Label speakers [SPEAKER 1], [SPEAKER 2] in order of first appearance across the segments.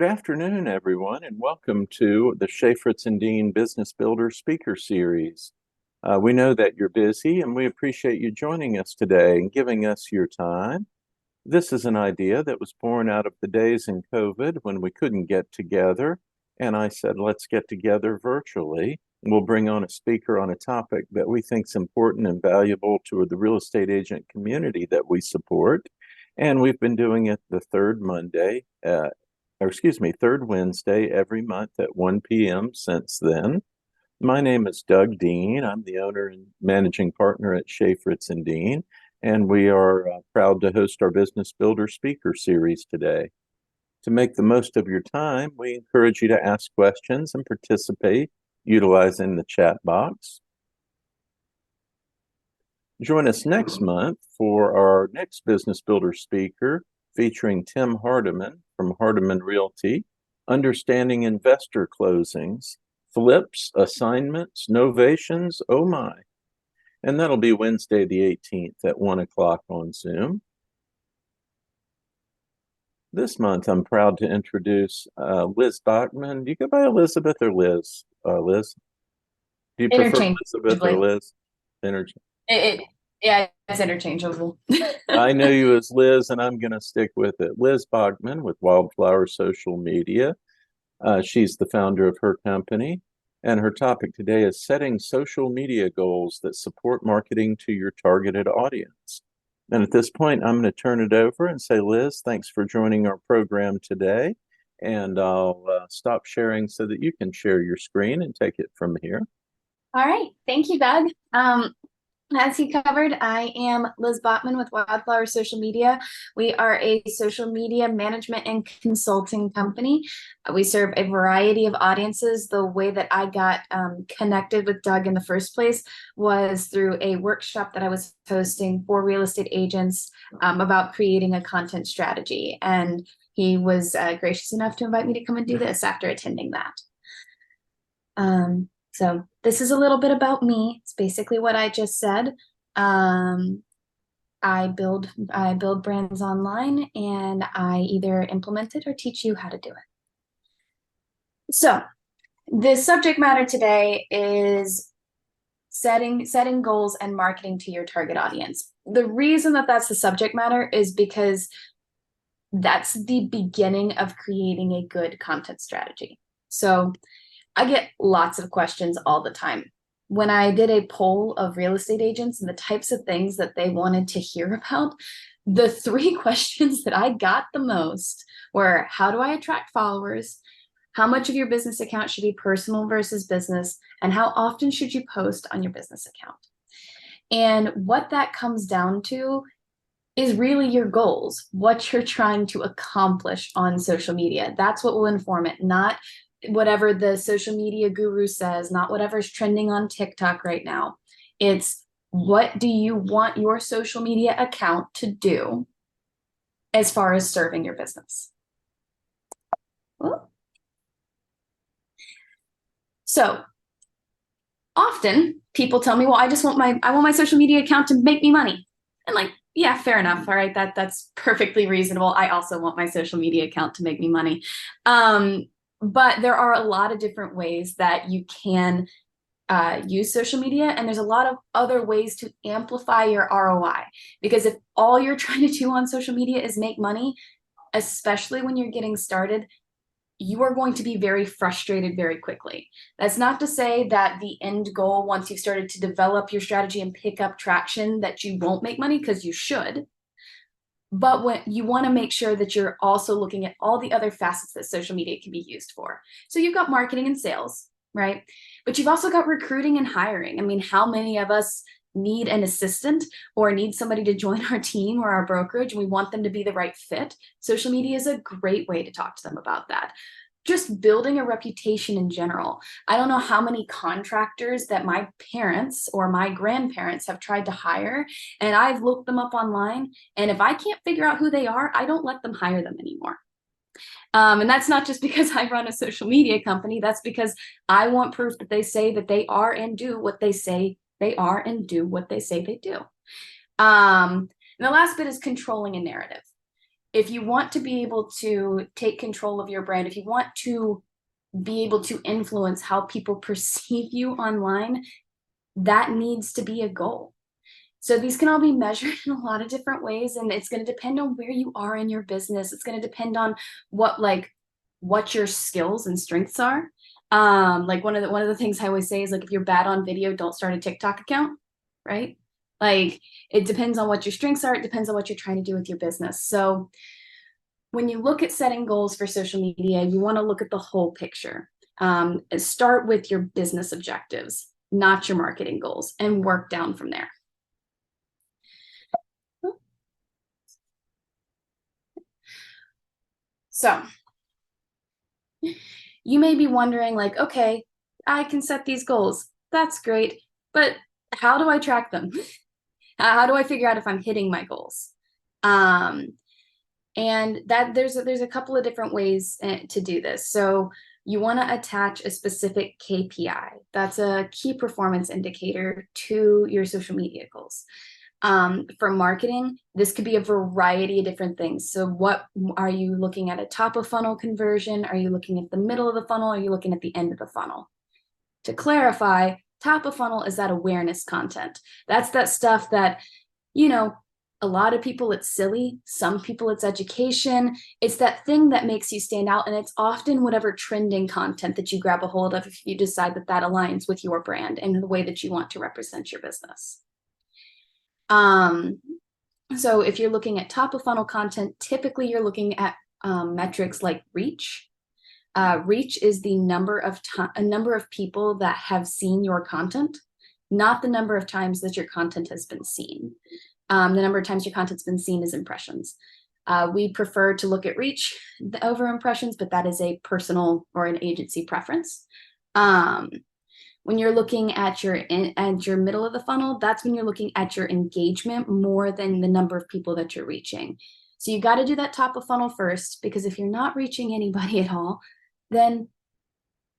[SPEAKER 1] Good afternoon, everyone, and welcome to the Schaeferts and Dean Business Builder Speaker Series. We know that you're busy, and we appreciate you joining us today and giving us your time. This is an idea that was born out of the days in COVID when we couldn't get together, and I said, let's get together virtually. We'll bring on a speaker on a topic that we think is important and valuable to the real estate agent community that we support. And we've been doing it the third third Wednesday every month at 1 p.m. since then. My name is Doug Dean. I'm the owner and managing partner at Schaeferts and Dean, and we are proud to host our Business Builder Speaker Series today. To make the most of your time, we encourage you to ask questions and participate utilizing the chat box. Join us next month for our next Business Builder speaker featuring Tim Hardiman from Hardiman Realty, Understanding Investor Closings, Flips, Assignments, Novations, oh my. And that'll be Wednesday the 18th at 1 o'clock on Zoom. This month, I'm proud to introduce Liz Bachmann. Do you go by Elizabeth or Liz? Liz? Do you prefer Elizabeth or Liz?
[SPEAKER 2] Yeah, it's interchangeable.
[SPEAKER 1] I know you as Liz, and I'm going to stick with it. Liz Bachmann with Wildflower Social Media. She's the founder of her company, and her topic today is setting social media goals that support marketing to your targeted audience. And at this point, I'm going to turn it over and say, Liz, thanks for joining our program today. And I'll stop sharing so that you can share your screen and take it from here.
[SPEAKER 2] All right. Thank you, Doug. As he covered, I am Liz Bachmann with Wildflower Social Media. We are a social media management and consulting company. We serve a variety of audiences. The way that I got connected with Doug in the first place was through a workshop that I was hosting for real estate agents about creating a content strategy. And he was gracious enough to invite me to come and do this after attending that. So this is a little bit about me. It's basically what I just said. I build brands online, and I either implement it or teach you how to do it. So the subject matter today is setting goals and marketing to your target audience. The reason that that's the subject matter is because that's the beginning of creating a good content strategy. So I get lots of questions all the time. When I did a poll of real estate agents and the types of things that they wanted to hear about, the three questions that I got the most were, how do I attract followers? How much of your business account should be personal versus business? And how often should you post on your business account? And what that comes down to is really your goals, what you're trying to accomplish on social media. That's what will inform it, not whatever the social media guru says, not whatever's trending on TikTok right now. It's, what do you want your social media account to do as far as serving your business? Ooh. So often people tell me, well, I want my social media account to make me money. And like, yeah, fair enough. All right, that's perfectly reasonable. I also want my social media account to make me money. But there are a lot of different ways that you can use social media, and there's a lot of other ways to amplify your ROI. Because if all you're trying to do on social media is make money, especially when you're getting started, you are going to be very frustrated very quickly. That's not to say that the end goal, once you've started to develop your strategy and pick up traction, that you won't make money, because you should. But when you want to make sure that you're also looking at all the other facets that social media can be used for. So you've got marketing and sales, right? But you've also got recruiting and hiring. I mean, how many of us need an assistant or need somebody to join our team or our brokerage, and we want them to be the right fit? Social media is a great way to talk to them about that. Just building a reputation in general. I don't know how many contractors that my parents or my grandparents have tried to hire, and I've looked them up online, and if I can't figure out who they are, I don't let them hire them anymore. And that's not just because I run a social media company. That's because I want proof that they say that they are and do what they say they are and do what they say they do. And the last bit is controlling a narrative. if you want to be able to take control of your brand, if you want to be able to influence how people perceive you online, that needs to be a goal. So these can all be measured in a lot of different ways, and it's going to depend on where you are in your business. It's going to depend on what your skills and strengths are. Like one of the things I always say is, like, if you're bad on video, don't start a TikTok account, right? Like, it depends on what your strengths are. It depends on what you're trying to do with your business. So when you look at setting goals for social media, you want to look at the whole picture. Start with your business objectives, not your marketing goals, and work down from there. So you may be wondering, like, okay, I can set these goals. That's great. But how do I track them? How do I figure out if I'm hitting my goals? And that there's a couple of different ways to do this. So you want to attach a specific KPI. That's a key performance indicator to your social media goals. For marketing, this could be a variety of different things. So what are you looking at? A top of funnel conversion? Are you looking at the middle of the funnel? Are you looking at the end of the funnel? To clarify, top of funnel is that awareness content. That's that stuff that, a lot of people, it's silly. Some people, it's education. It's that thing that makes you stand out. And it's often whatever trending content that you grab a hold of if you decide that that aligns with your brand and the way that you want to represent your business. So if you're looking at top of funnel content, typically you're looking at metrics like reach. Reach is the number of people that have seen your content, not the number of times that your content has been seen. The number of times your content's been seen is impressions. We prefer to look at reach over impressions, but that is a personal or an agency preference. When you're looking at your middle of the funnel, that's when you're looking at your engagement more than the number of people that you're reaching. So you got to do that top of funnel first, because if you're not reaching anybody at all, then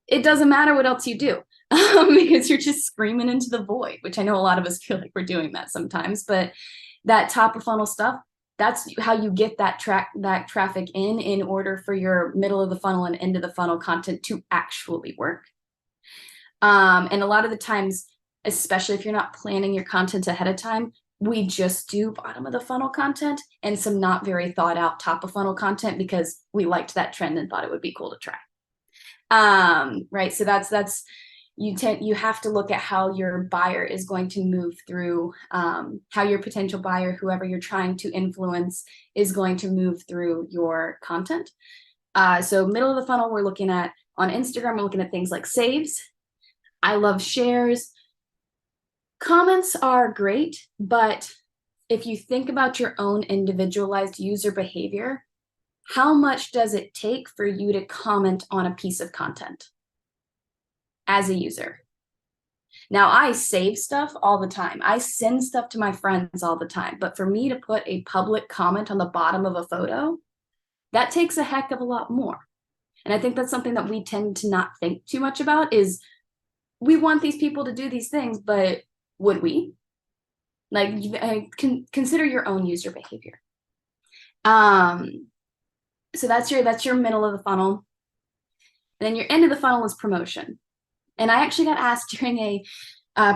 [SPEAKER 2] it doesn't matter what else you do, because you're just screaming into the void, which I know a lot of us feel like we're doing that sometimes. But that top of funnel stuff, that's how you get that traffic in order for your middle of the funnel and end of the funnel content to actually work. And a lot of the times, especially if you're not planning your content ahead of time, we just do bottom of the funnel content and some not very thought out top of funnel content because we liked that trend and thought it would be cool to try. Right. So that's you have to look at how your buyer is going to move through, how your potential buyer, whoever you're trying to influence, is going to move through your content. So middle of the funnel, we're looking at, on Instagram, we're looking at things like saves. I love shares. Comments are great, but if you think about your own individualized user behavior, how much does it take for you to comment on a piece of content as a user? Now, I save stuff all the time. I send stuff to my friends all the time. But for me to put a public comment on the bottom of a photo, that takes a heck of a lot more. And I think that's something that we tend to not think too much about is, we want these people to do these things, but would we? Like, consider your own user behavior. So that's your middle of the funnel. And then your end of the funnel is promotion. And I actually got asked during a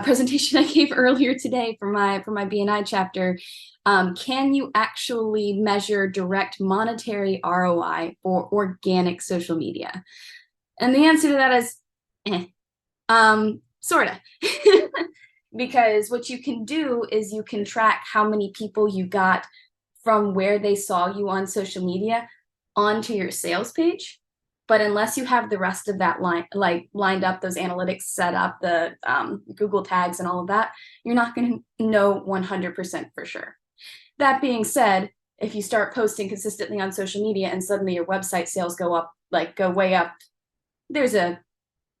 [SPEAKER 2] presentation I gave earlier today for my BNI chapter, can you actually measure direct monetary ROI for organic social media? And the answer to that is, sorta. Because what you can do is you can track how many people you got from where they saw you on social media onto your sales page. But unless you have the rest of that lined up, those analytics set up, the Google tags and all of that, you're not going to know 100% for sure. That being said, if you start posting consistently on social media and suddenly your website sales go way up, there's a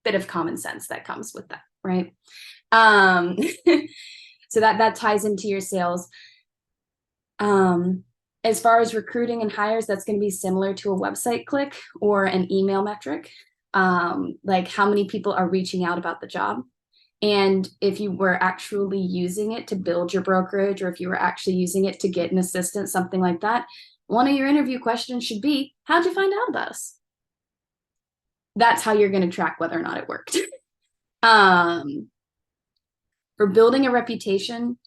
[SPEAKER 2] bit of common sense that comes with that, right? So that ties into your sales. As far as recruiting and hires, that's going to be similar to a website click or an email metric, like how many people are reaching out about the job. And if you were actually using it to build your brokerage, or if you were actually using it to get an assistant, something like that, one of your interview questions should be, how'd you find out about us? That's how you're going to track whether or not it worked. For building a reputation,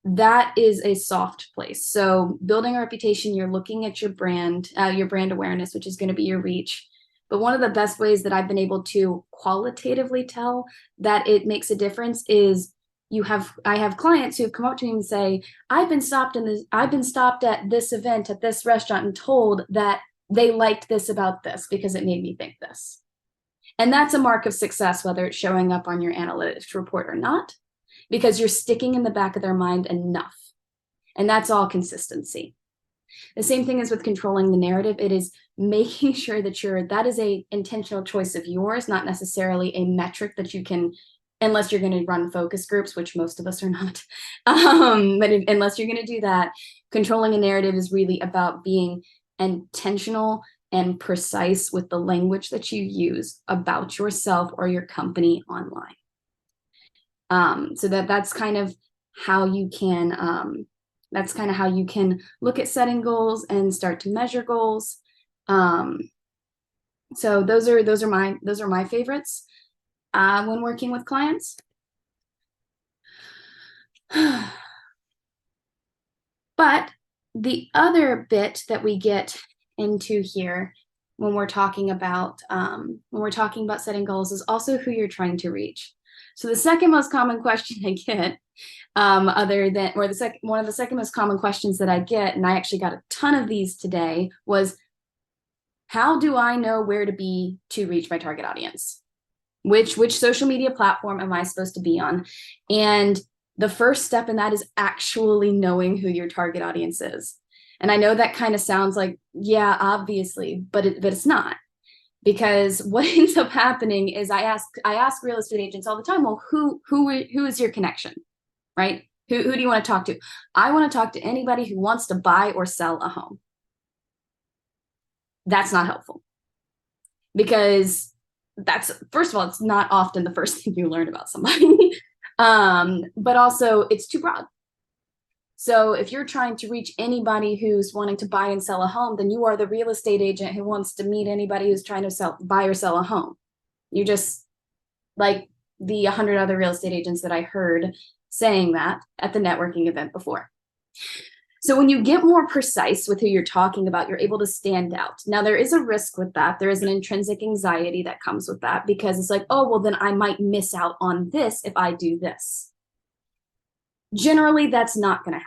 [SPEAKER 2] that is a soft place. So building a reputation, you're looking at your brand awareness, which is going to be your reach. But one of the best ways that I've been able to qualitatively tell that it makes a difference is I have clients who have come up to me and say, I've been stopped at this event at this restaurant and told that they liked this about this because it made me think this. And that's a mark of success, whether it's showing up on your analytics report or not, because you're sticking in the back of their mind enough. And that's all consistency. The same thing is with controlling the narrative. It is making sure that that is a intentional choice of yours, not necessarily a metric that you can, unless you're going to run focus groups, which most of us are not. Unless you're going to do that, controlling a narrative is really about being intentional and precise with the language that you use about yourself or your company online. So that's kind of how you can look at setting goals and start to measure goals. So those are my favorites when working with clients. But the other bit that we get into here when we're talking about setting goals is also who you're trying to reach. So the second most common question I get, one of the second most common questions that I get, and I actually got a ton of these today, was how do I know where to be to reach my target audience? Which social media platform am I supposed to be on? And the first step in that is actually knowing who your target audience is. And I know that kind of sounds like, yeah, obviously, but it's not. Because what ends up happening is I ask real estate agents all the time, well, who is your connection, right? Who do you want to talk to? I want to talk to anybody who wants to buy or sell a home. That's not helpful, because first of all, it's not often the first thing you learn about somebody, but also it's too broad. So if you're trying to reach anybody who's wanting to buy and sell a home, then you are the real estate agent who wants to meet anybody who's trying to buy or sell a home. You just, like the 100 other real estate agents that I heard saying that at the networking event before. So when you get more precise with who you're talking about, you're able to stand out. Now, there is a risk with that. There is an intrinsic anxiety that comes with that, because it's like, oh, well, then I might miss out on this if I do this. Generally, that's not going to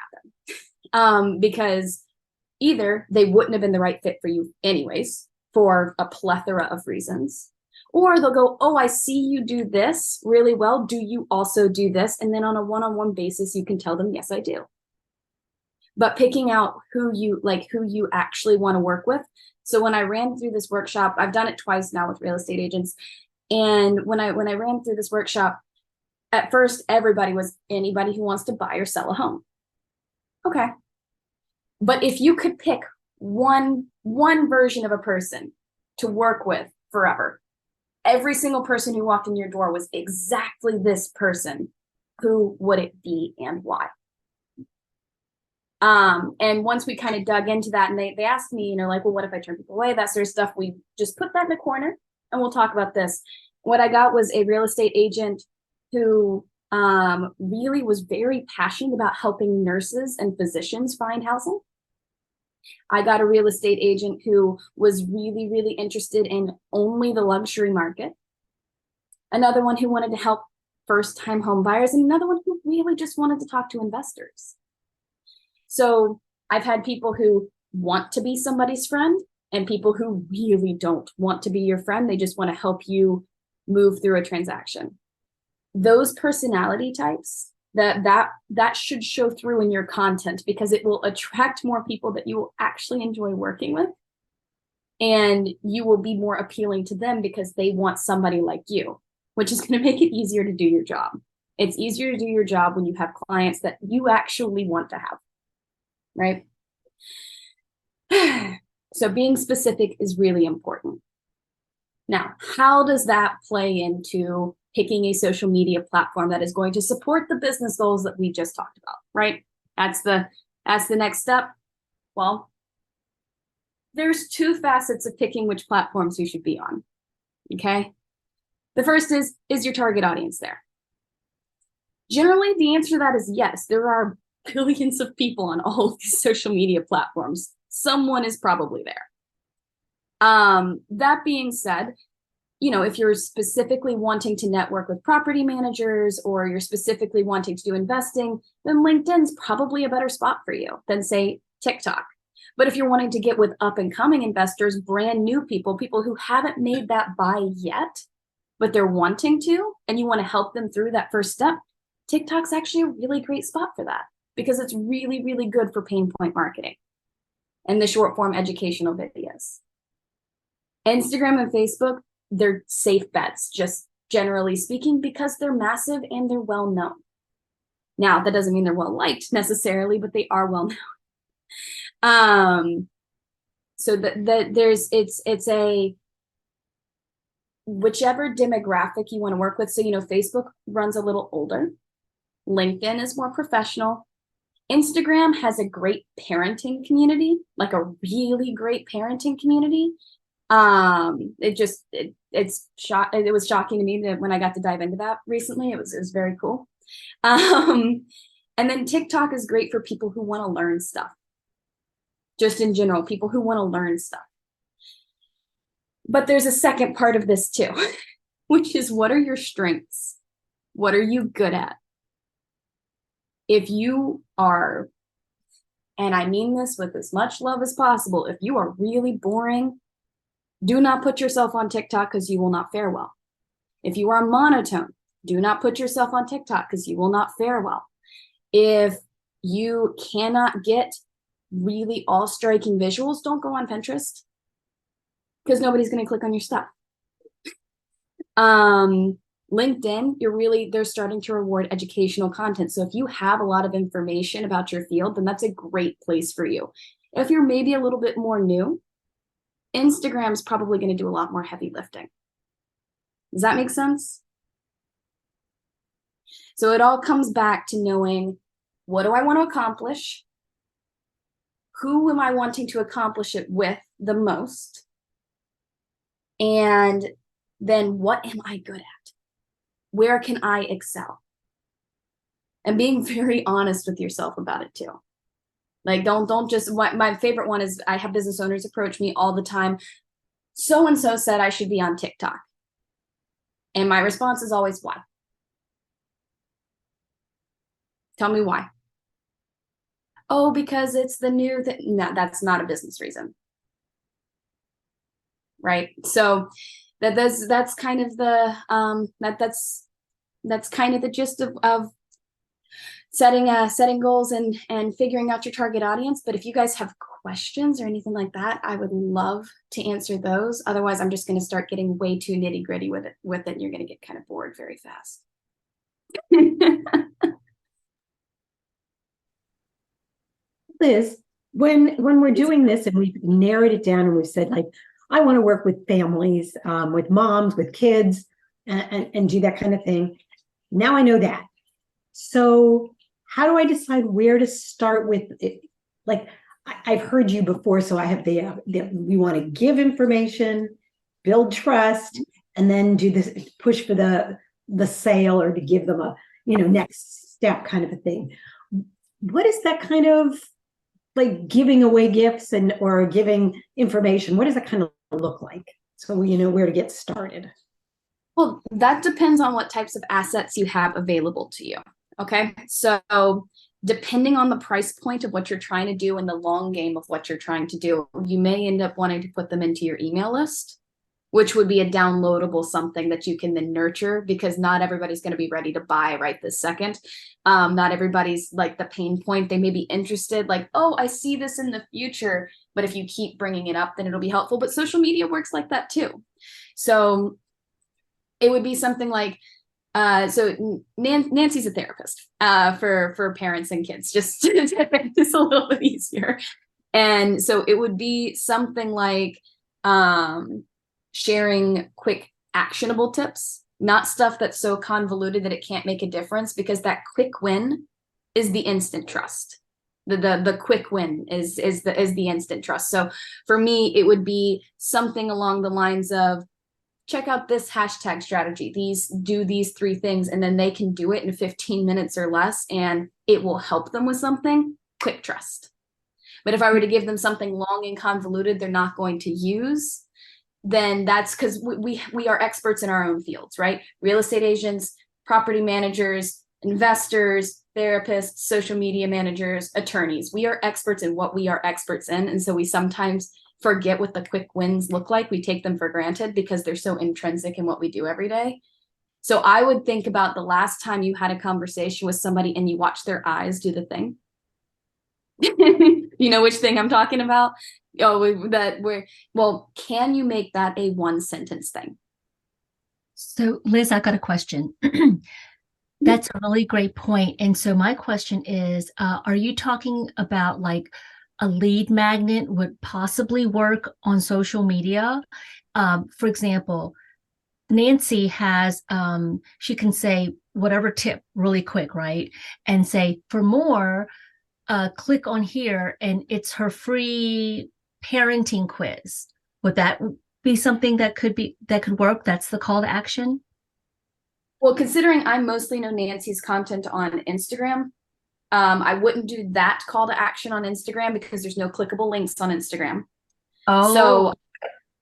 [SPEAKER 2] happen, because either they wouldn't have been the right fit for you anyways, for a plethora of reasons, or they'll go, oh, I see you do this really well. Do you also do this? And then on a one-on-one basis, you can tell them, yes, I do. But picking out who you actually want to work with. So when I ran through this workshop, I've done it twice now with real estate agents. And when I ran through this workshop, at first, everybody was anybody who wants to buy or sell a home. Okay. But if you could pick one version of a person to work with forever, every single person who walked in your door was exactly this person, who would it be and why? And once we kind of dug into that, and they asked me, like, well, what if I turn people away? That sort of stuff. We just put that in a corner and we'll talk about this. What I got was a real estate agent who really was very passionate about helping nurses and physicians find housing. I got a real estate agent who was really, really interested in only the luxury market. Another one who wanted to help first-time home buyers, and another one who really just wanted to talk to investors. So I've had people who want to be somebody's friend and people who really don't want to be your friend. They just want to help you move through a transaction. Those personality types, that should show through in your content, because it will attract more people that you will actually enjoy working with. And you will be more appealing to them because they want somebody like you, which is going to make it easier to do your job. It's easier to do your job when you have clients that you actually want to have, right? So being specific is really important. Now, how does that play into picking a social media platform that is going to support the business goals that we just talked about, right? That's the next step. Well, there's two facets of picking which platforms you should be on. Okay. The first is your target audience there? Generally, the answer to that is yes. There are billions of people on all of these social media platforms. Someone is probably there. That being said, if you're specifically wanting to network with property managers or you're specifically wanting to do investing, then LinkedIn's probably a better spot for you than, say, TikTok. But if you're wanting to get with up and coming investors, brand new people who haven't made that buy yet, but they're wanting to, and you want to help them through that first step, TikTok's actually a really great spot for that because it's really, really good for pain point marketing and the short form educational videos. Instagram and Facebook, they're safe bets, just generally speaking, because they're massive and they're well known. Now, that doesn't mean they're well liked necessarily, but they are well known. So it's a whichever demographic you want to work with. So, Facebook runs a little older. LinkedIn is more professional. Instagram has a great parenting community, like a really great parenting community. It was shocking to me that when I got to dive into that recently, it was very cool. And then TikTok is great for people who want to learn stuff. Just in general, people who want to learn stuff. But there's a second part of this too, which is what are your strengths? What are you good at? If you are, and I mean this with as much love as possible, if you are really boring, do not put yourself on TikTok because you will not fare well. If you are monotone, do not put yourself on TikTok because you will not fare well. If you cannot get really all-striking visuals, don't go on Pinterest because nobody's going to click on your stuff. LinkedIn, they're starting to reward educational content. So if you have a lot of information about your field, then that's a great place for you. If you're maybe a little bit more new, Instagram's probably going to do a lot more heavy lifting. Does that make sense? So it all comes back to knowing, what do I want to accomplish? Who am I wanting to accomplish it with the most? And then what am I good at? Where can I excel? And being very honest with yourself about it too. Like, don't just, my favorite one is I have business owners approach me all the time. So-and-so said I should be on TikTok. And my response is always, why? Tell me why. Oh, because it's the new thing. No, that's not a business reason. Right? So that's kind of the that's kind of the gist of setting goals and figuring out your target audience. But if you guys have questions or anything like that, I would love to answer those. Otherwise, I'm just going to start getting way too nitty gritty with it, and you're going to get kind of bored very fast.
[SPEAKER 3] Liz, when we're doing this and we've narrowed it down and we've said, like, I want to work with families, with moms, with kids, and do that kind of thing. Now I know that. So how do I decide where to start with it? Like, I've heard you before, so I have we want to give information, build trust, and then do this, push for the sale or to give them a, next step kind of a thing. What is that kind of, like, giving away gifts or giving information? What does that kind of look like? So we know where to get started.
[SPEAKER 2] Well, that depends on what types of assets you have available to you. Okay. So depending on the price point of what you're trying to do and the long game of what you're trying to do, you may end up wanting to put them into your email list, which would be a downloadable something that you can then nurture, because not everybody's going to be ready to buy right this second. Not everybody's like the pain point. They may be interested, like, oh, I see this in the future. But if you keep bringing it up, then it'll be helpful. But social media works like that too. So it would be something like, so Nancy's a therapist for parents and kids, just to make this a little bit easier. And so it would be something like sharing quick actionable tips, not stuff that's so convoluted that it can't make a difference, because that quick win is the instant trust. The quick win is the instant trust. So for me, it would be something along the lines of, check out this hashtag strategy. Do these 3 things, and then they can do it in 15 minutes or less, and it will help them with something. Quick trust. But if I were to give them something long and convoluted they're not going to use, then that's because we are experts in our own fields, right? Real estate agents, property managers, investors, therapists, social media managers, attorneys. We are experts in what we are experts in. And so we sometimes forget what the quick wins look like. We take them for granted because they're so intrinsic in what we do every day. So I would think about the last time you had a conversation with somebody and you watched their eyes do the thing. You know which thing I'm talking about? Well, can you make that a 1-sentence thing?
[SPEAKER 4] So Liz, I got a question. That's a really great point. And so my question is, are you talking about like a lead magnet would possibly work on social media? For example, Nancy has, she can say whatever tip really quick, right? And say, for more, click on here, and it's her free parenting quiz. Would that be something that could work? That's the call to action?
[SPEAKER 2] Well, considering I mostly know Nancy's content on Instagram, I wouldn't do that call to action on Instagram because there's no clickable links on Instagram.
[SPEAKER 4] Oh,
[SPEAKER 2] So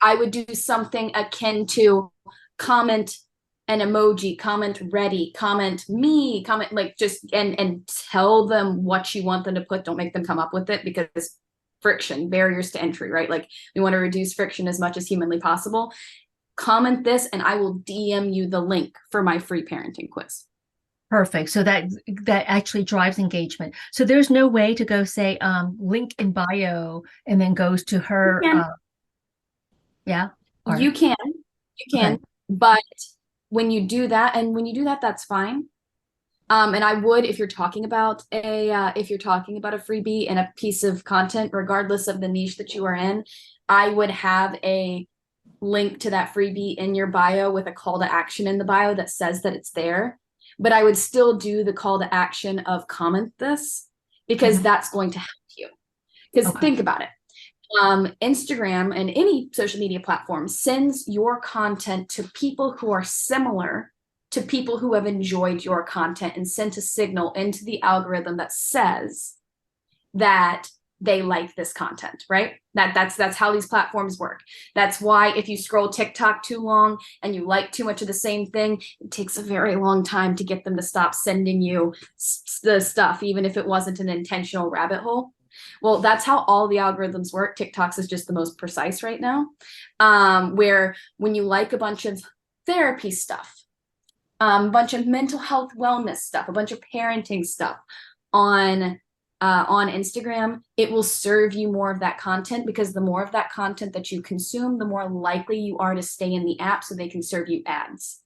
[SPEAKER 2] I would do something akin to comment an emoji, comment ready, comment me, comment like just and tell them what you want them to put. Don't make them come up with it, because friction, barriers to entry, right? Like we want to reduce friction as much as humanly possible. Comment this and I will DM you the link for my free parenting quiz.
[SPEAKER 4] perfect. So that actually drives engagement. So there's no way to go say link in bio and then goes to her. Yeah. All
[SPEAKER 2] You
[SPEAKER 4] right.
[SPEAKER 2] can,
[SPEAKER 4] Okay.
[SPEAKER 2] but when you do that, that's fine. And I would, if you're talking about a freebie and a piece of content, regardless of the niche that you are in, I would have a link to that freebie in your bio with a call to action in the bio that says that it's there. But I would still do the call to action of comment this, because that's going to help you. Because think about it. Instagram and any social media platform sends your content to people who are similar to people who have enjoyed your content and sent a signal into the algorithm that says that they like this content, right? That's how these platforms work. That's why if you scroll TikTok too long and you like too much of the same thing, it takes a very long time to get them to stop sending you the stuff, even if it wasn't an intentional rabbit hole. Well, that's how all the algorithms work. TikTok's is just the most precise right now, where when you like a bunch of therapy stuff, a bunch of mental health wellness stuff, a bunch of parenting stuff on Instagram, it will serve you more of that content, because the more of that content that you consume, the more likely you are to stay in the app so they can serve you ads.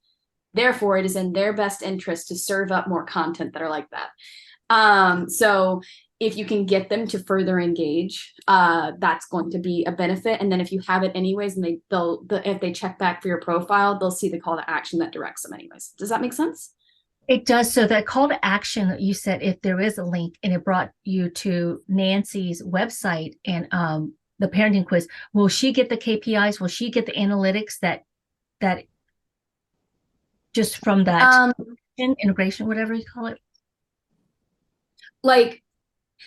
[SPEAKER 2] Therefore, it is in their best interest to serve up more content that are like that. So if you can get them to further engage, that's going to be a benefit. And then if you have it anyways, and if they check back for your profile, they'll see the call to action that directs them anyways. Does that make sense?
[SPEAKER 4] It does. So that call to action that you said, if there is a link and it brought you to Nancy's website and the parenting quiz, will she get the KPIs? Will she get the analytics that just from that integration, whatever you call it?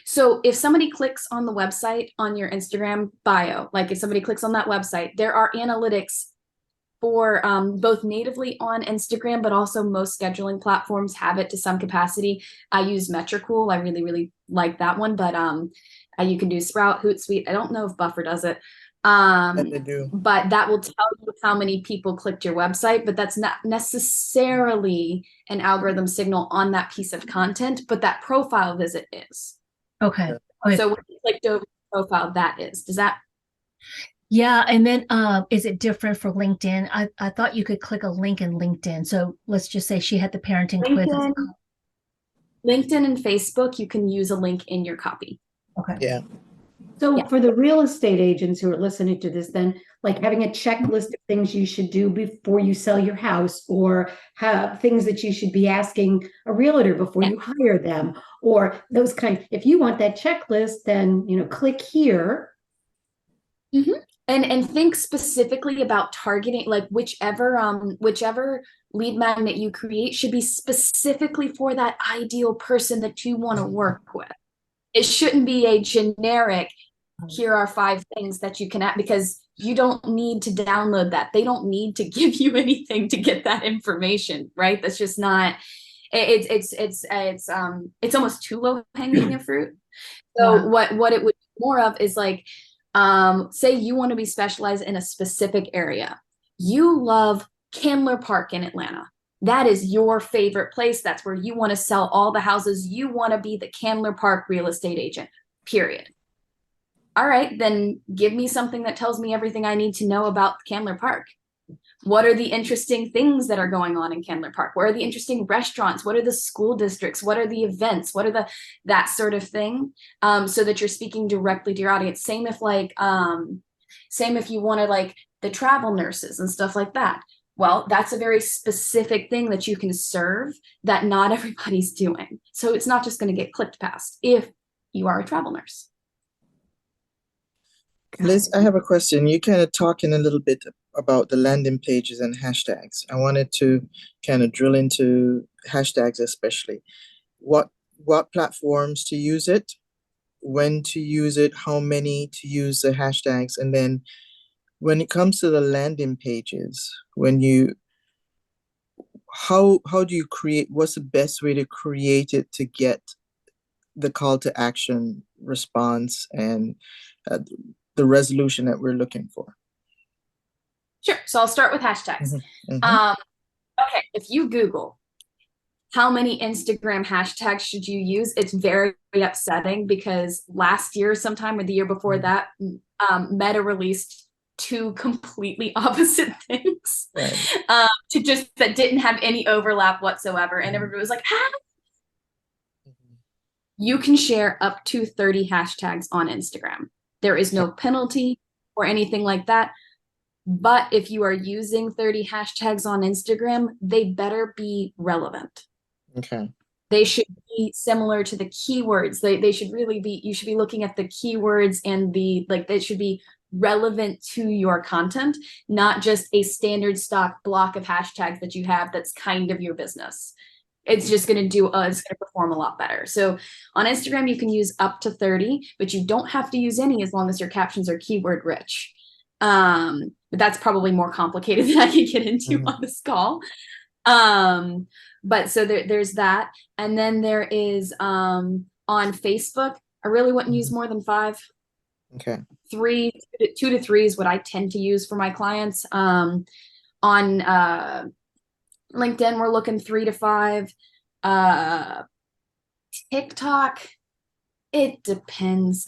[SPEAKER 2] So if somebody clicks on the website on your Instagram bio, like if somebody clicks on that website, there are analytics for both natively on Instagram, but also most scheduling platforms have it to some capacity. I use Metricool. I really, really like that one, but you can do Sprout, Hootsuite. I don't know if Buffer does it.
[SPEAKER 5] They do.
[SPEAKER 2] But that will tell you how many people clicked your website, but that's not necessarily an algorithm signal on that piece of content, but that profile visit is.
[SPEAKER 4] Okay.
[SPEAKER 2] So when you clicked over the profile, that is. Does that?
[SPEAKER 4] Yeah. And then is it different for LinkedIn? I thought you could click a link in LinkedIn. So let's just say she had the parenting quiz.
[SPEAKER 2] LinkedIn and Facebook, you can use a link in your copy.
[SPEAKER 4] Okay.
[SPEAKER 5] Yeah.
[SPEAKER 3] So
[SPEAKER 2] Yeah.
[SPEAKER 3] for the real estate agents who are listening to this, then like having a checklist of things you should do before you sell your house, or have things that you should be asking a realtor before
[SPEAKER 2] Yeah.
[SPEAKER 3] you hire them, or those kind. If you want that checklist, then click here.
[SPEAKER 2] And think specifically about targeting, like whichever lead magnet you create should be specifically for that ideal person that you want to work with. It shouldn't be a generic, here are 5 things that you can add, because you don't need to download that. They don't need to give you anything to get that information, right? That's just not, it's almost too low hanging a fruit. So
[SPEAKER 3] Yeah.
[SPEAKER 2] what it would be more of is like, say you want to be specialized in a specific area. You love Candler Park in Atlanta. That is your favorite place. That's where you want to sell all the houses. You want to be the Candler Park real estate agent, period. All right, then give me something that tells me everything I need to know about Candler Park. What are the interesting things that are going on in Candler Park? What are the interesting restaurants? What are the school districts? What are the events? What are that sort of thing? So that you're speaking directly to your audience. Same if you wanted like the travel nurses and stuff like that. Well, that's a very specific thing that you can serve that not everybody's doing. So it's not just going to get clicked past if you are a travel nurse.
[SPEAKER 5] Liz, I have a question. You kind of talking a little bit about the landing pages and hashtags. I wanted to kind of drill into hashtags, especially. What platforms to use it, when to use it, how many to use the hashtags, and then when it comes to the landing pages, how do you create? What's the best way to create it to get the call to action response and uh, the resolution that we're looking for?
[SPEAKER 2] Sure. So I'll start with hashtags. Okay, if you Google how many Instagram hashtags should you use, it's very upsetting, because last year sometime or the year before that, Meta released 2 completely opposite things,
[SPEAKER 5] Right.
[SPEAKER 2] that didn't have any overlap whatsoever. And everybody was like, you can share up to 30 hashtags on Instagram. There is no penalty or anything like that. But if you are using 30 hashtags on Instagram, they better be relevant.
[SPEAKER 5] Okay.
[SPEAKER 2] They should be similar to the keywords. They should really be, you should be looking at the keywords and they should be relevant to your content, not just a standard stock block of hashtags that you have that's kind of your business. It's just going to it's going to perform a lot better. So on Instagram, you can use up to 30, but you don't have to use any as long as your captions are keyword rich. But that's probably more complicated than I can get into on this call. But so there's that. And then there is on Facebook, I really wouldn't use more than 5.
[SPEAKER 5] Okay.
[SPEAKER 2] 2 to 3 is what I tend to use for my clients. On LinkedIn, we're looking 3 to 5. TikTok, it depends.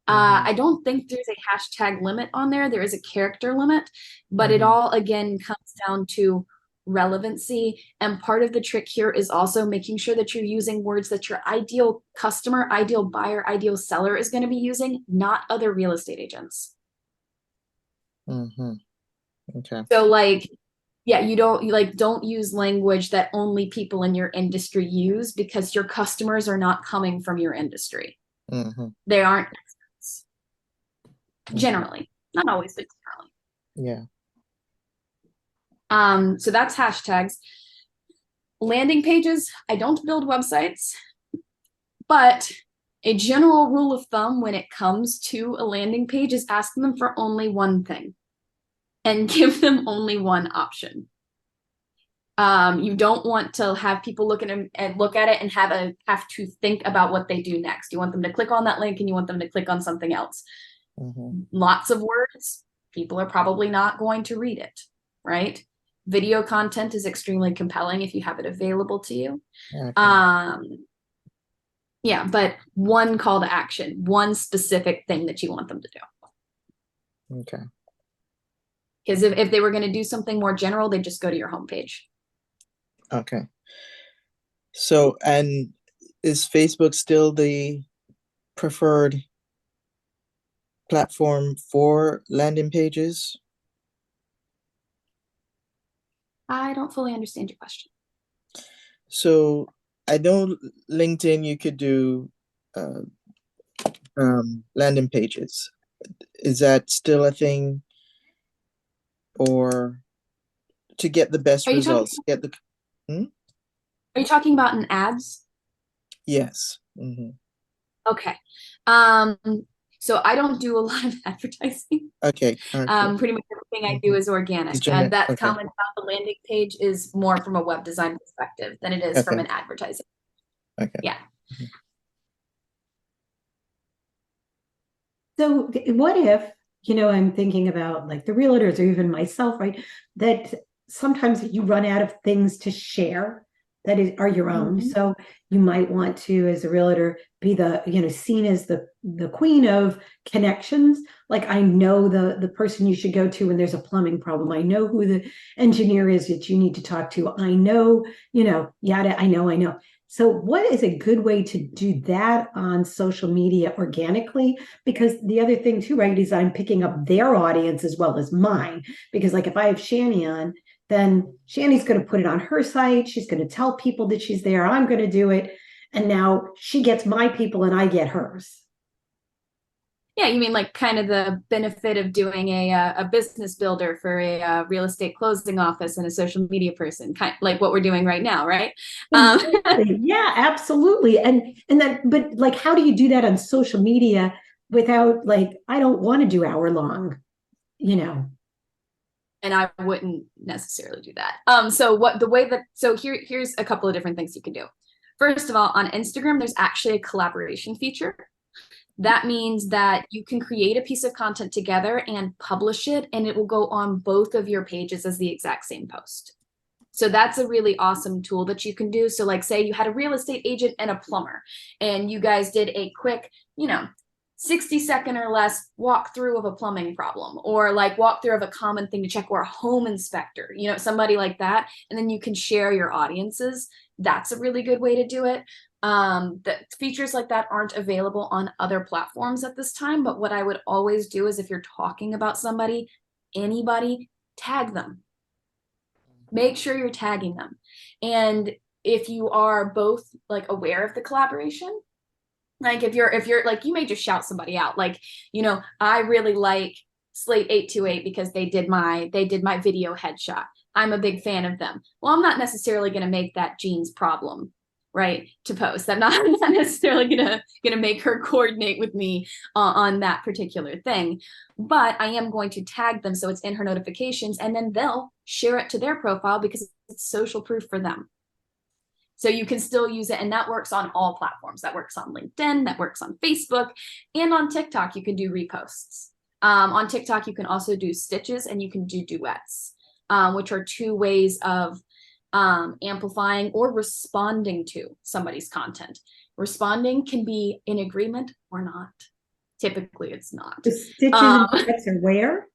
[SPEAKER 2] I don't think there's a hashtag limit on there. There is a character limit, but it all, again, comes down to relevancy. And part of the trick here is also making sure that you're using words that your ideal customer, ideal buyer, ideal seller is going to be using, not other real estate agents.
[SPEAKER 5] Okay.
[SPEAKER 2] So don't use language that only people in your industry use, because your customers are not coming from your industry. They aren't experts. Generally, not always, but generally.
[SPEAKER 5] Yeah.
[SPEAKER 2] So that's hashtags. Landing pages, I don't build websites, but a general rule of thumb when it comes to a landing page is ask them for only one thing and give them only one option. You don't want to have people look at it and have to think about what they do next. You want them to click on that link and you want them to click on something else. Lots of words, people are probably not going to read it, right? Video content is extremely compelling if you have it available to you. Okay. Yeah, but one call to action, one specific thing that you want them to do.
[SPEAKER 5] Okay.
[SPEAKER 2] Because if they were going to do something more general, they'd just go to your homepage.
[SPEAKER 5] Okay. So, and is Facebook still the preferred platform for landing pages?
[SPEAKER 2] I don't fully understand your question.
[SPEAKER 5] So I know LinkedIn, you could do landing pages. Is that still a thing? Or to get the best
[SPEAKER 2] Are you talking,
[SPEAKER 5] results, get the,
[SPEAKER 2] are you talking about in ads?
[SPEAKER 5] yes. Hmm.
[SPEAKER 2] Okay. So I don't do a lot of advertising.
[SPEAKER 5] Okay. Okay.
[SPEAKER 2] Pretty much everything I do is organic. And that
[SPEAKER 5] Okay.
[SPEAKER 2] comment about the landing page is more from a web design perspective than it is from
[SPEAKER 5] Okay.
[SPEAKER 2] an advertising.
[SPEAKER 5] Okay.
[SPEAKER 2] Yeah.
[SPEAKER 3] So what if, I'm thinking about like the realtors or even myself, right? That sometimes you run out of things to share that are your own.
[SPEAKER 2] Mhm.
[SPEAKER 3] So you might want to, as a realtor, be seen as the queen of connections. Like I know the person you should go to when there's a plumbing problem. I know who the engineer is that you need to talk to. I know, yada, I know. So what is a good way to do that on social media organically? Because the other thing too, right, is I'm picking up their audience as well as mine. Because like if I have Shani on, then Shani's going to put it on her site. She's going to tell people that she's there. I'm going to do it. And now she gets my people and I get hers.
[SPEAKER 2] Yeah, you mean like kind of the benefit of doing a business builder for a real estate closing office and a social media person, kind of like what we're doing right now, right?
[SPEAKER 3] Exactly. Yeah, absolutely. And that, but like, how do you do that on social media without like, I don't want to do hour long,
[SPEAKER 2] And I wouldn't necessarily do that. So here's a couple of different things you can do. First of all, on Instagram, there's actually a collaboration feature. That means that you can create a piece of content together and publish it, and it will go on both of your pages as the exact same post. So that's a really awesome tool that you can do. So like say you had a real estate agent and a plumber, and you guys did a quick, 60-second or less walkthrough of a plumbing problem, or like walkthrough of a common thing to check, or a home inspector, somebody like that. And then you can share your audiences. That's a really good way to do it. The features like that aren't available on other platforms at this time, but what I would always do is if you're talking about somebody, anybody, tag them. Make sure you're tagging them. And if you are both like aware of the collaboration, like if you're like, you may just shout somebody out, like, I really like Slate 828 because they did my video headshot. I'm a big fan of them. Well, I'm not necessarily going to make that Jean's problem, right, to post. I'm not necessarily gonna make her coordinate with me on that particular thing, but I am going to tag them so it's in her notifications, and then they'll share it to their profile because it's social proof for them. So you can still use it, and that works on all platforms. That works on LinkedIn, that works on Facebook, and on TikTok, you can do reposts. On TikTok, you can also do stitches, and you can do duets, which are two ways of amplifying or responding to somebody's content. Responding can be in agreement or not. Typically, it's not.
[SPEAKER 3] The stitches and duets are where?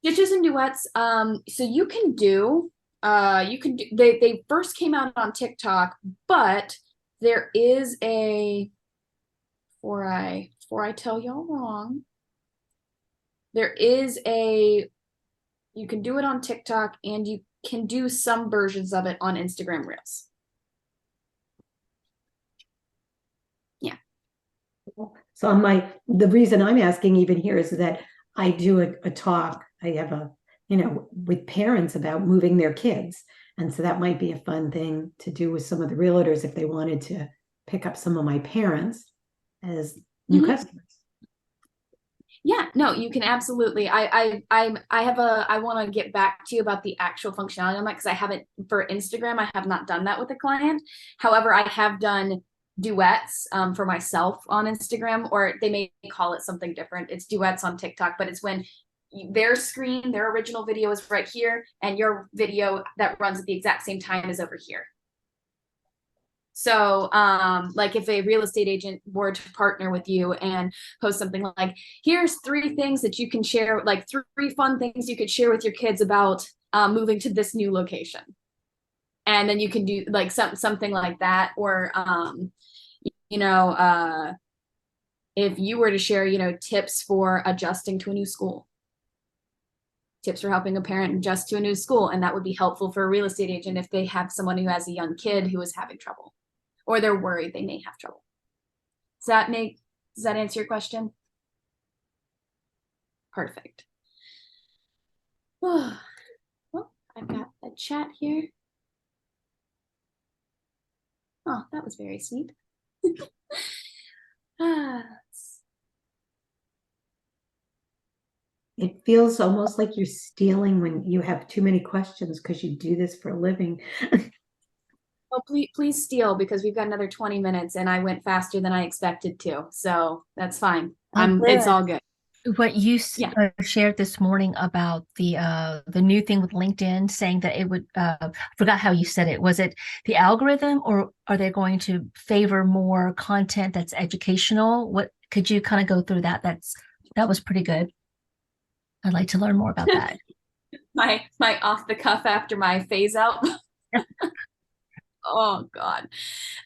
[SPEAKER 2] Stitches and duets. So you can do. They first came out on TikTok, but there is a, before I tell y'all wrong, there is a, you can do it on TikTok, and you can do some versions of it on Instagram Reels. Yeah.
[SPEAKER 3] So the reason I'm asking even here is that I do a talk. I have with parents about moving their kids. And so that might be a fun thing to do with some of the realtors if they wanted to pick up some of my parents as new customers.
[SPEAKER 2] Yeah, no, you can absolutely. I want to get back to you about the actual functionality on that, because I haven't, for Instagram, I have not done that with a client. However, I have done duets for myself on Instagram, or they may call it something different. It's duets on TikTok, but it's when their screen, their original video is right here, and your video that runs at the exact same time is over here. So like if a real estate agent were to partner with you and post something like, here's 3 things that you can share, like 3 fun things you could share with your kids about moving to this new location. And then you can do like something like that, or if you were to share, tips for adjusting to a new school, tips for helping a parent adjust to a new school, and that would be helpful for a real estate agent if they have someone who has a young kid who is having trouble, or they're worried they may have trouble. Does that answer your question? Perfect. Well, I've got a chat here. Oh, that was very sweet.
[SPEAKER 3] It feels almost like you're stealing when you have too many questions because you do this for a living.
[SPEAKER 2] Oh, please steal, because we've got another 20 minutes and I went faster than I expected to. So that's fine. It's all good.
[SPEAKER 4] What you
[SPEAKER 2] Yeah.
[SPEAKER 4] shared this morning about the new thing with LinkedIn, saying that it would I forgot how you said it. Was it the algorithm, or are they going to favor more content that's educational? What could you kind of go through that? That was pretty good. I'd like to learn more about that.
[SPEAKER 2] my off the cuff after my phase out. Oh God.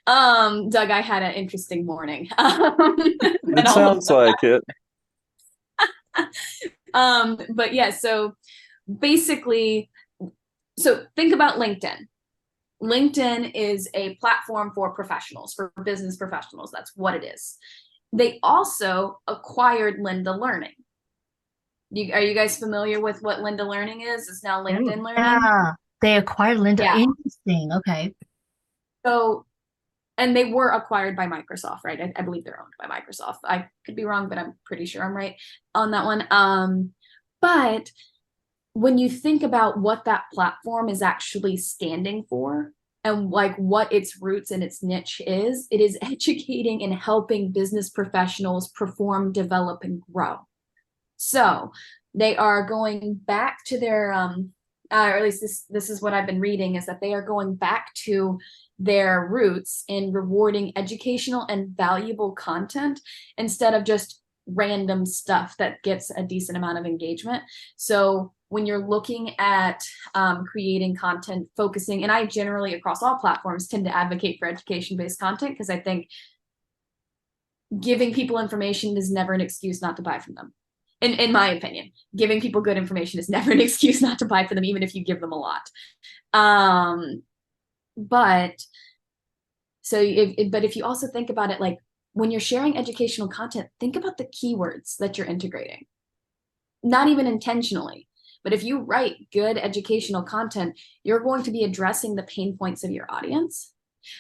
[SPEAKER 2] Doug, I had an interesting morning.
[SPEAKER 1] It sounds like it.
[SPEAKER 2] But yeah, so basically, so think about LinkedIn. LinkedIn is a platform for professionals, for business professionals. That's what it is. They also acquired Linda Learning. Are you guys familiar with what Linda Learning is? It's now LinkedIn Learning.
[SPEAKER 4] Yeah, they acquired Linda.
[SPEAKER 2] Yeah.
[SPEAKER 4] Interesting. Okay.
[SPEAKER 2] So, and they were acquired by Microsoft, right? I believe they're owned by Microsoft. I could be wrong, but I'm pretty sure I'm right on that one. But when you think about what that platform is actually standing for, and like what its roots and its niche is, it is educating and helping business professionals perform, develop, and grow. So they are going back to their, or at least this is what I've been reading, is that they are going back to their roots in rewarding educational and valuable content instead of just random stuff that gets a decent amount of engagement. So when you're looking at creating content, focusing, and I generally across all platforms tend to advocate for education-based content, because I think giving people information is never an excuse not to buy from them. In my opinion, giving people good information is never an excuse not to buy from them, even if you give them a lot. But if you also think about it, like when you're sharing educational content, think about the keywords that you're integrating. Not even intentionally, but if you write good educational content, you're going to be addressing the pain points of your audience.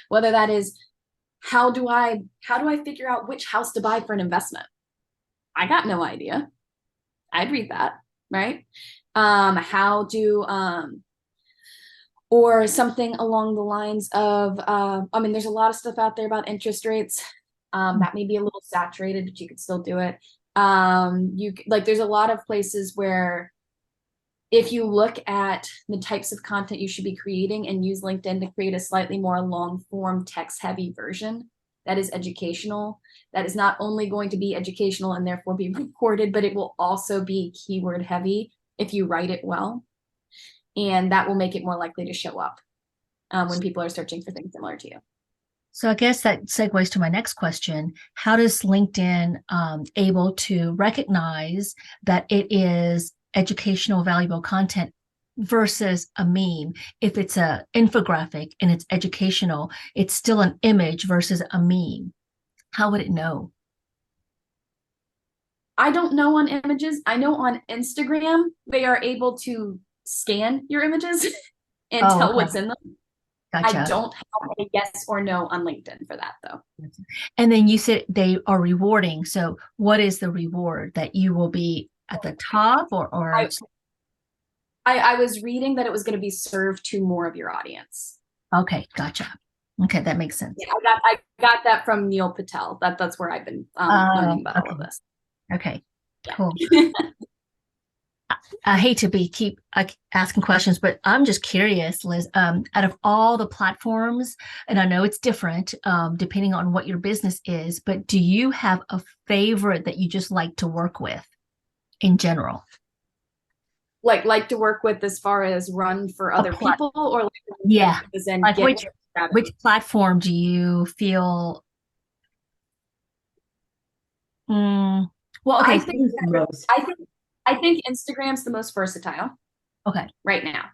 [SPEAKER 2] Whether that is, how do I figure out which house to buy for an investment? I got no idea. I'd read that, right? Or something along the lines of, there's a lot of stuff out there about interest rates. That may be a little saturated, but you could still do it. There's a lot of places where if you look at the types of content you should be creating and use LinkedIn to create a slightly more long form text heavy version that is educational, that is not only going to be educational and therefore be recorded, but it will also be keyword heavy if you write it well. And that will make it more likely to show up when people are searching for things similar to you.
[SPEAKER 4] So I guess that segues to my next question. How does LinkedIn able to recognize that it is educational, valuable content versus a meme? If it's an infographic and it's educational, it's still an image versus a meme. How would it know?
[SPEAKER 2] I don't know on images. I know on Instagram, they are able to scan your images and tell what's in them.
[SPEAKER 4] Gotcha.
[SPEAKER 2] I don't have a yes or no on LinkedIn for that, though.
[SPEAKER 4] And then you said they are rewarding. So what is the reward? That you will be at the top, or
[SPEAKER 2] I was reading that it was going to be served to more of your audience.
[SPEAKER 4] Okay, gotcha. Okay, that makes sense.
[SPEAKER 2] Yeah, I got that from Neil Patel. That's where I've been learning about all of this.
[SPEAKER 4] Okay, cool. I hate to keep asking questions, but I'm just curious, Liz, out of all the platforms, and I know it's different depending on what your business is, but do you have a favorite that you just like to work with in general? Like
[SPEAKER 2] to work with as far as run for other people, or
[SPEAKER 4] which platform do you feel Well,
[SPEAKER 2] I
[SPEAKER 4] okay.
[SPEAKER 2] think
[SPEAKER 3] Use the most.
[SPEAKER 2] I think Instagram's the most versatile
[SPEAKER 4] Okay.
[SPEAKER 2] right now.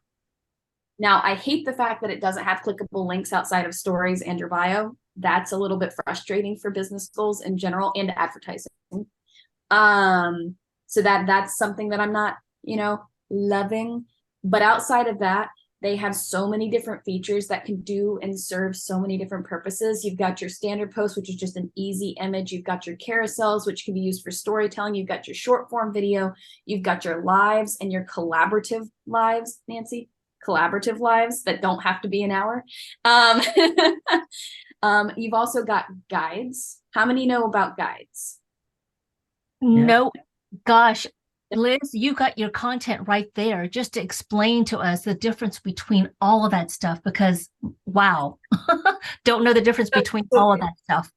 [SPEAKER 2] Now, I hate the fact that it doesn't have clickable links outside of stories and your bio. That's a little bit frustrating for business goals in general and advertising. So that's something that I'm not, loving. But outside of that, they have so many different features that can do and serve so many different purposes. You've got your standard post, which is just an easy image. You've got your carousels, which can be used for storytelling. You've got your short form video. You've got your lives and your collaborative lives, Nancy, collaborative lives that don't have to be an hour. You've also got guides. How many know about guides?
[SPEAKER 4] No, gosh, Liz, you got your content right there just to explain to us the difference between all of that stuff because, wow, don't know the difference between all of that stuff.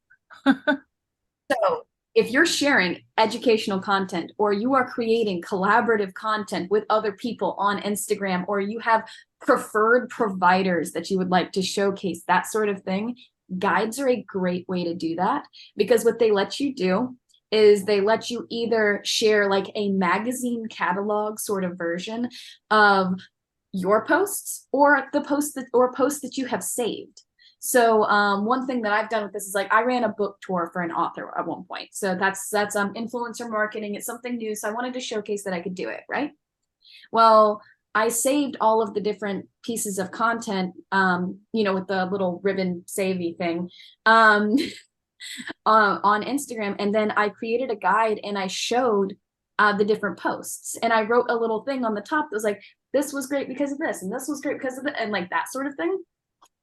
[SPEAKER 2] So if you're sharing educational content or you are creating collaborative content with other people on Instagram, or you have preferred providers that you would like to showcase, that sort of thing, guides are a great way to do that, because what they let you do is they let you either share like a magazine catalog sort of version of your posts or the posts that you have saved. So one thing that I've done with this is like I ran a book tour for an author at one point. So that's influencer marketing. It's something new. So I wanted to showcase that I could do it, right? Well, I saved all of the different pieces of content, with the little ribbon savey thing, on Instagram. And then I created a guide and I showed the different posts. And I wrote a little thing on the top that was like, this was great because of this, and this was great because of it, and like that sort of thing.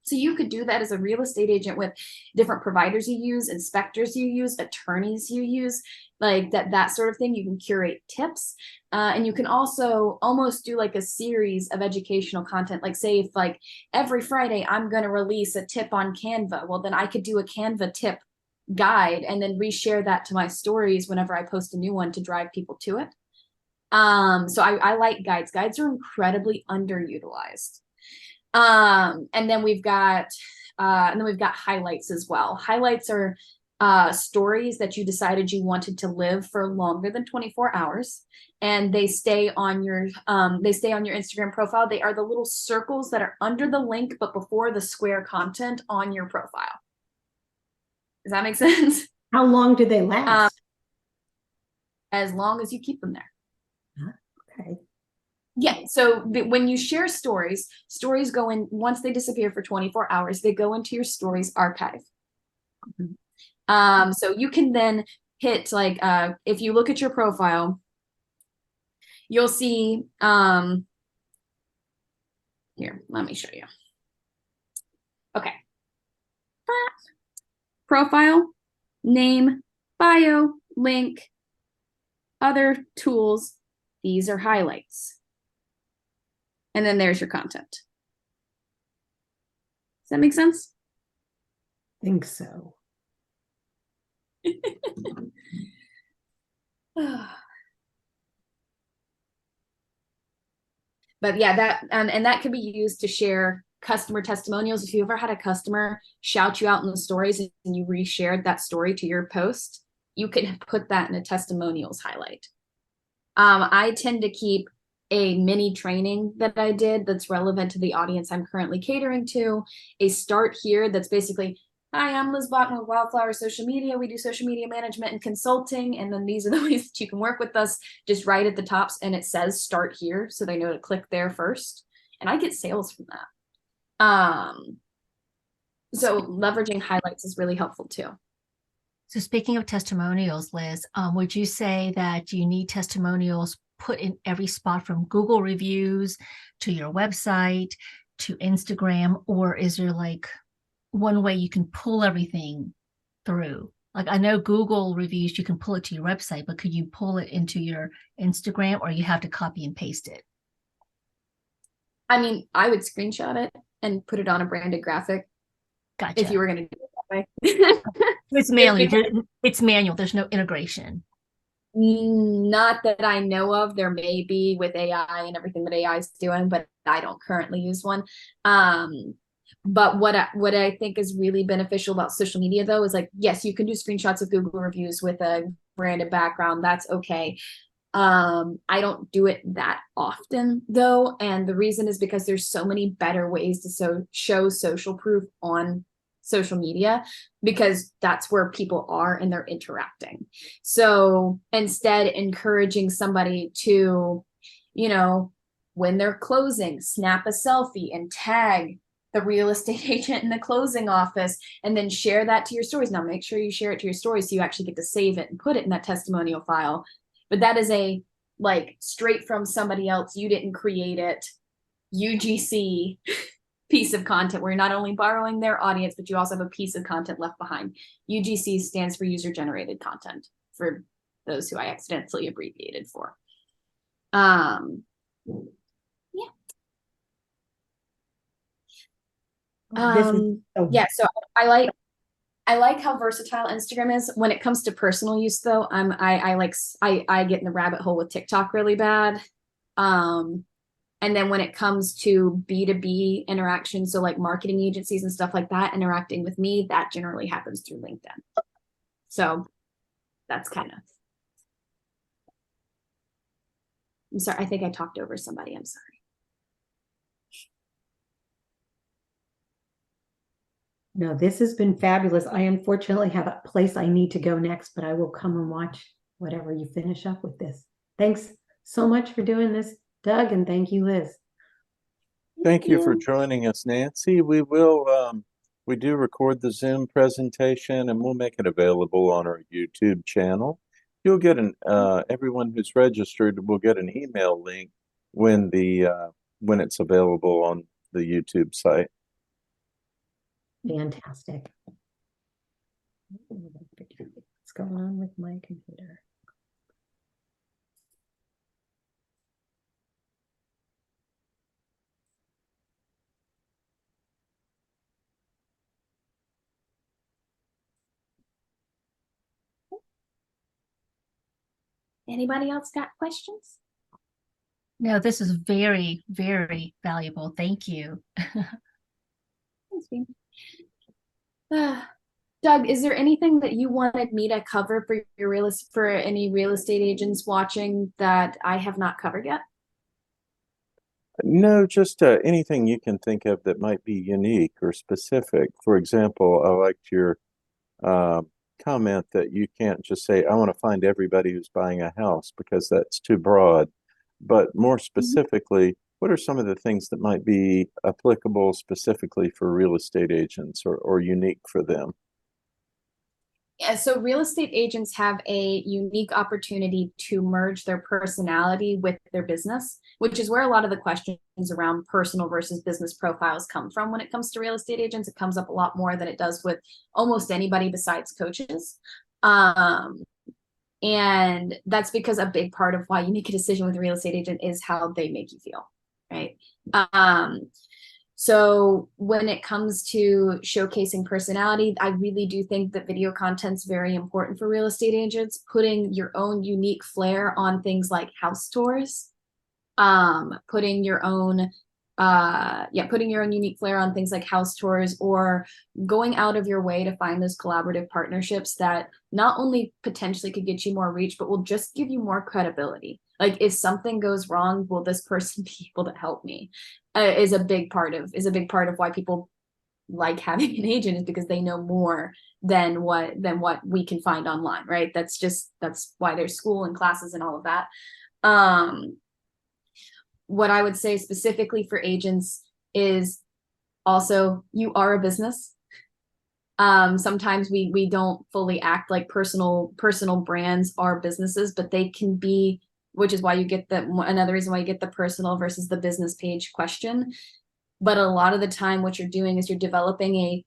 [SPEAKER 2] So you could do that as a real estate agent with different providers you use, inspectors you use, attorneys you use, like that sort of thing. You can curate tips. And you can also almost do like a series of educational content. Like say if like every Friday I'm going to release a tip on Canva. Well, then I could do a Canva tip guide and then reshare that to my stories whenever I post a new one to drive people to it. So I like guides. Guides are incredibly underutilized. And then we've got highlights as well. Highlights are stories that you decided you wanted to live for longer than 24 hours, and they stay on your Instagram profile. They are the little circles that are under the link but before the square content on your profile. Does that make sense?
[SPEAKER 3] How long do they last?
[SPEAKER 2] As long as you keep them there.
[SPEAKER 3] Okay.
[SPEAKER 2] Yeah, so when you share stories go in, once they disappear for 24 hours, they go into your stories archive.
[SPEAKER 3] Mm-hmm.
[SPEAKER 2] So you can then hit like, if you look at your profile, you'll see, here, let me show you. Okay. Profile, name, bio, link, other tools. These are highlights. And then there's your content. Does that make sense?
[SPEAKER 3] I think so.
[SPEAKER 2] But yeah, that and that can be used to share customer testimonials. If you ever had a customer shout you out in the stories and you reshared that story to your post, you can put that in a testimonials highlight. I tend to keep a mini training that I did that's relevant to the audience I'm currently catering to, a start here that's basically, hi, I'm Liz Bachmann with Wildflower Social Media. We do social media management and consulting, and then these are the ways that you can work with us, just right at the top, and it says start here, so they know to click there first, and I get sales from that. So leveraging highlights is really helpful too.
[SPEAKER 4] So speaking of testimonials, Liz, would you say that you need testimonials put in every spot from Google reviews to your website to Instagram, or is there like one way you can pull everything through? Like I know Google reviews, you can pull it to your website, but could you pull it into your Instagram, or you have to copy and paste it?
[SPEAKER 2] I mean, I would screenshot it and put it on a branded graphic.
[SPEAKER 4] Gotcha.
[SPEAKER 2] If you were going to do it that way.
[SPEAKER 4] It's manual. It's manual. There's no integration.
[SPEAKER 2] Not that I know of. There may be with AI and everything that AI is doing, but I don't currently use one. But what I think is really beneficial about social media, though, is like, yes, you can do screenshots of Google reviews with a branded background, that's okay. I don't do it that often though, and the reason is because there's so many better ways to show social proof on social media, because that's where people are and they're interacting. So instead, encouraging somebody to, you know, when they're closing, snap a selfie and tag the real estate agent in the closing office, and then share that to your stories. Now make sure you share it to your stories so you actually get to save it and put it in that testimonial file. But that is a like straight from somebody else, you didn't create it, UGC piece of content where you're not only borrowing their audience, but you also have a piece of content left behind. UGC stands for user generated content, for those who I accidentally abbreviated for. Yeah. Yeah, so I like how versatile Instagram is. When it comes to personal use though, I get in the rabbit hole with TikTok really bad. And then when it comes to B2B interaction, so like marketing agencies and stuff like that interacting with me, that generally happens through LinkedIn. So that's kind of, I'm sorry, I think I talked over somebody, I'm sorry.
[SPEAKER 3] No, this has been fabulous. I unfortunately have a place I need to go next, but I will come and watch whatever you finish up with this. Thanks so much for doing this, Doug, and thank you, Liz.
[SPEAKER 1] Thank you for joining us, Nancy. We do record the Zoom presentation and we'll make it available on our YouTube channel. You'll get everyone who's registered will get an email link when it's available on the YouTube site.
[SPEAKER 3] Fantastic. What's going on with my computer?
[SPEAKER 2] Anybody else got questions?
[SPEAKER 4] No, this is very, very valuable. Thank you.
[SPEAKER 2] Thanks, Bean. Doug, is there anything that you wanted me to cover for any real estate agents watching that I have not covered yet?
[SPEAKER 1] No, just anything you can think of that might be unique or specific. For example, I liked your comment that you can't just say, I want to find everybody who's buying a house, because that's too broad. But more specifically, what are some of the things that might be applicable specifically for real estate agents or unique for them?
[SPEAKER 2] Yeah, so real estate agents have a unique opportunity to merge their personality with their business, which is where a lot of the questions around personal versus business profiles come from. When it comes to real estate agents, it comes up a lot more than it does with almost anybody besides coaches. And that's because a big part of why you make a decision with a real estate agent is how they make you feel, right? So when it comes to showcasing personality, I really do think that video content's very important for real estate agents. Putting your own unique flair on things like house tours, putting your own unique flair on things like house tours, or going out of your way to find those collaborative partnerships that not only potentially could get you more reach, but will just give you more credibility. Like, if something goes wrong, will this person be able to help me? Is a big part of why people like having an agent, is because they know more than what we can find online, right? That's why there's school and classes and all of that. What I would say specifically for agents is also, you are a business. Sometimes we don't fully act like personal brands are businesses, but they can be, which is why you get another reason why you get the personal versus the business page question. But a lot of the time what you're doing is you're developing a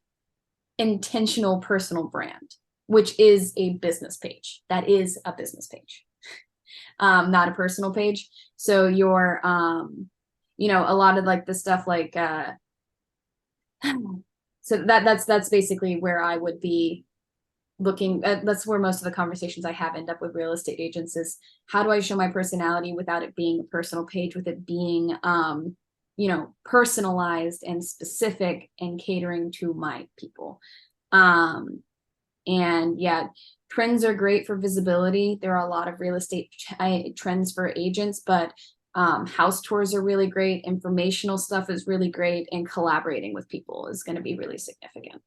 [SPEAKER 2] intentional personal brand, which is a business page. That is a business page, not a personal page. So you're, a lot of like the stuff like, so that's basically where I would be looking at. That's where most of the conversations I have end up with real estate agents, is how do I show my personality without it being a personal page, with it being, personalized and specific and catering to my people. And yeah, trends are great for visibility. There are a lot of real estate trends for agents, but house tours are really great. Informational stuff is really great, and collaborating with people is going to be really significant.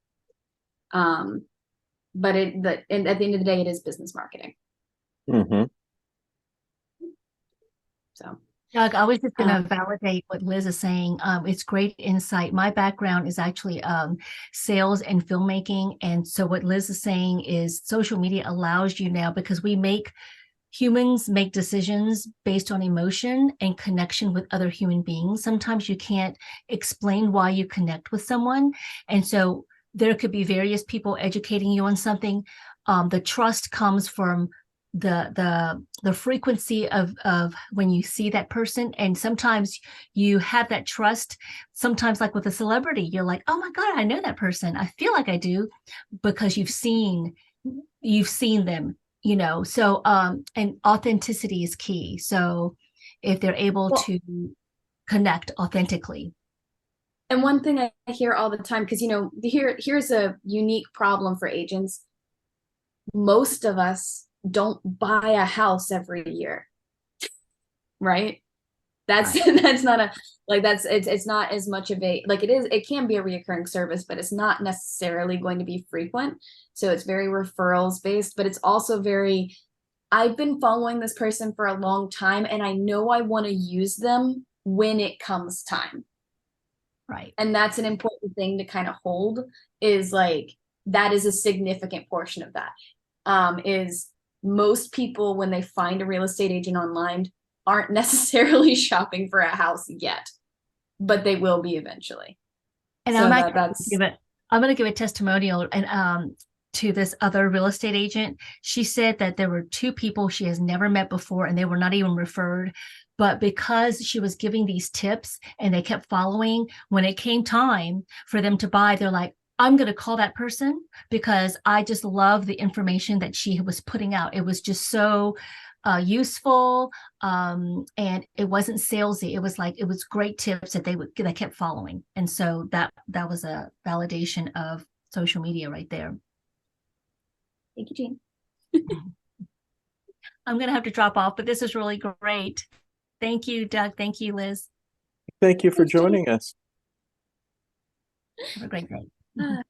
[SPEAKER 2] But and at the end of the day, it is business marketing.
[SPEAKER 1] Mm-hmm.
[SPEAKER 2] So,
[SPEAKER 4] Doug, I was just going to validate what Liz is saying. It's great insight. My background is actually sales and filmmaking. And so what Liz is saying is social media allows you now, because humans make decisions based on emotion and connection with other human beings. Sometimes you can't explain why you connect with someone. And so there could be various people educating you on something. The trust comes from the frequency of when you see that person, and sometimes you have that trust. Sometimes, like with a celebrity, you're like, oh my God, I know that person. I feel like I do, because you've seen them, so and authenticity is key. So if they're able to connect authentically.
[SPEAKER 2] And one thing I hear all the time, because here's a unique problem for agents. Most of us don't buy a house every year, right? That's
[SPEAKER 4] Right.
[SPEAKER 2] that's not a it's not as much of a it can be a reoccurring service, but it's not necessarily going to be frequent. So it's very referrals based, but it's also very, I've been following this person for a long time and I know I want to use them when it comes time.
[SPEAKER 4] Right.
[SPEAKER 2] And that's an important thing to kind of hold, is that is a significant portion of that. Is most people, when they find a real estate agent online, aren't necessarily shopping for a house yet, but they will be eventually.
[SPEAKER 4] And
[SPEAKER 2] so
[SPEAKER 4] I'm going to give a testimonial and to this other real estate agent. She said that there were two people she has never met before, and they were not even referred. But because she was giving these tips and they kept following, when it came time for them to buy, they're like, I'm going to call that person because I just love the information that she was putting out. It was just so useful, and it wasn't salesy. It was great tips that they kept following, and so that was a validation of social media right there.
[SPEAKER 2] Thank you, Jean.
[SPEAKER 4] I'm going to have to drop off, but this is really great. Thank you, Doug. Thank you, Liz.
[SPEAKER 1] Thank you for joining us.
[SPEAKER 4] Have a great day.